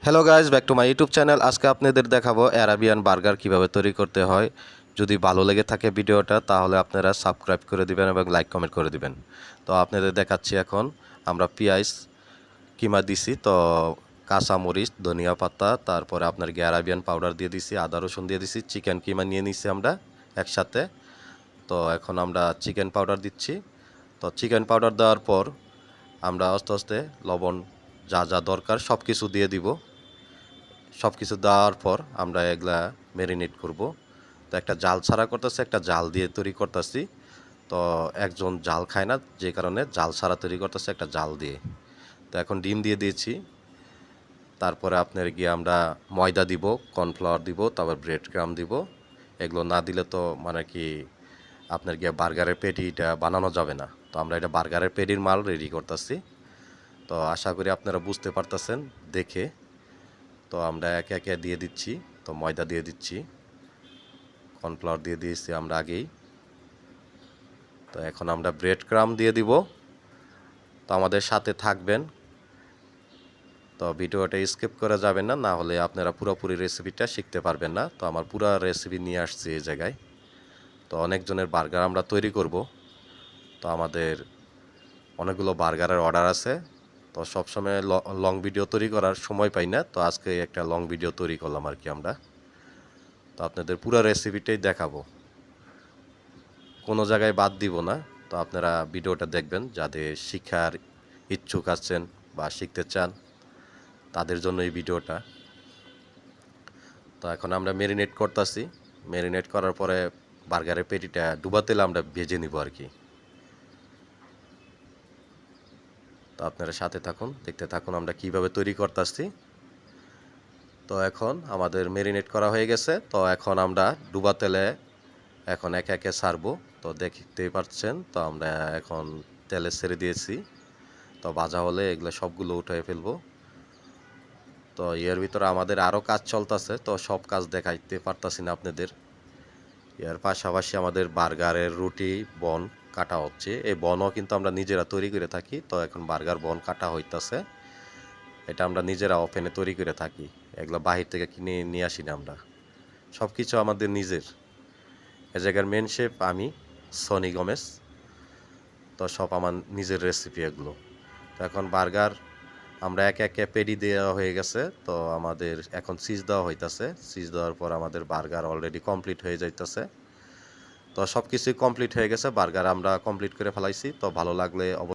Hello guys, back to my YouTube channel. আজকে আপনাদের দেখাবো অ্যারাবিয়ান বার্গার কিভাবে তৈরি করতে হয়। যদি ভালো লেগে থাকে ভিডিওটা তাহলে আপনারা সাবস্ক্রাইব করে দিবেন এবং লাইক কমেন্ট করে দিবেন। তো আপনাদের দেখাচ্ছি এখন আমরা পেঁয়াজ কিমা দিছি, তো কাঁচামরিচ, ধনিয়া পাতা, তারপরে আপনার অ্যারাবিয়ান পাউডার দিয়ে দিছি, আদা রসুন দিয়ে দিছি, চিকেন কিমা নিয়ে নিছি আমরা একসাথে। তো এখন আমরা চিকেন পাউডার দিচ্ছি। তো চিকেন পাউডার দেওয়ার পর আমরা আস্তে আস্তে লবণ যা যা দরকার সব কিছু দিয়ে দিব। সব কিছু দেওয়ার পর আমরা এগুলা ম্যারিনেট করব। তো একটা জাল ছাড়া করতেছি, একটা জাল দিয়ে তৈরি করতেছি। তো একজন জাল খায় না, যে কারণে জাল ছাড়া তৈরি করতেছে একটা জাল দিয়ে। তো এখন ডিম দিয়ে দিয়েছি। তারপরে আপনার গিয়ে আমরা ময়দা দিব, কর্নফ্লাওয়ার দিব, তারপর ব্রেড ক্রাম দিব। এগুলো না দিলে তো মানে কি আপনার গিয়ে বার্গারের পেটিটা বানানো যাবে না। তো আমরা এটা বার্গারের পেটির মাল রেডি করতেছি। তো আশা করি আপনারা বুঝতে পারতেছেন দেখে। তো আমরা একে একে দিয়ে দিচ্ছি। তো ময়দা দিয়ে দিচ্ছি, কর্নফ্লাওয়ার দিয়ে দিয়েছি আমরা আগেই। তো এখন আমরা ব্রেড ক্রাম দিয়ে দিব। তো আমাদের সাথে থাকবেন, তো ভিডিওটা স্কিপ করা যাবে না, না হলে আপনারা পুরোপুরি রেসিপিটা শিখতে পারবেন না। তো আমার পুরো রেসিপি নিয়ে আসছি এই জায়গায়। তো অনেকজনের বার্গার আমরা তৈরি করব। তো আমাদের অনেকগুলো বার্গারের অর্ডার আছে। তো সবসময় লং ভিডিও তৈরি করার সময় পাই না, তো আজকে একটা লং ভিডিও তৈরি করলাম আর কি আমরা। তো আপনাদের পুরো রেসিপিটাই দেখাবো, কোনো জায়গায় বাদ দিব না। তো আপনারা ভিডিওটা দেখবেন, যাদের শিক্ষার ইচ্ছুক আছেন বা শিখতে চান তাদের জন্য এই ভিডিওটা। তো এখন আমরা ম্যারিনেট করতেছি। ম্যারিনেট করার পরে বার্গারের পেটিটা ডুবা তেলে আমরা ভেজে নিব আর কি। তো আপনারা সাথে থাকুন, দেখতে থাকুন আমরা কিভাবে তৈরি করতেছি। তো এখন আমাদের ম্যারিনেট করা হয়ে গেছে। তো এখন আমরা ডুবা তেলে এখন একে একে ছাড়বো। তো দেখতেই পাচ্ছেন, তো আমরা এখন তেলে ছেড়ে দিয়েছি। তো ভাজা হলে এগুলো সবগুলো উঠিয়ে ফেলবো। তো এর ভিতরে আমাদের আরও কাজ চলতেছে, তো সব কাজ দেখাইতে পারতাছি না আপনাদের। এর পাশাপাশি আমাদের বার্গারের রুটি বন কাটা হচ্ছে। এই বনও কিন্তু আমরা নিজেরা তৈরি করে থাকি। তো এখন বার্গার বন কাটা হইতাছে। এটা আমরা নিজেরা ওভেনে তৈরি করে থাকি, এগুলো বাহির থেকে কিনে নিয়ে আসি না আমরা। সব কিছু আমাদের নিজের। এ জায়গার মেন শেফ আমি, সনি গমেজ। তো সব আমার নিজের রেসিপি এগুলো। তো এখন বার্গার আমরা একে একে পেডি দেওয়া হয়ে গেছে। তো আমাদের এখন চিজ দেওয়া হইতাছে। চিজ দেওয়ার পর আমাদের বার্গার অলরেডি কমপ্লিট হয়ে যাইতেছে। তো সব কিছুই কমপ্লিট হয়ে গেছে, বার্গার আমরা কমপ্লিট করে ফেলাইছি। তো ভালো লাগলে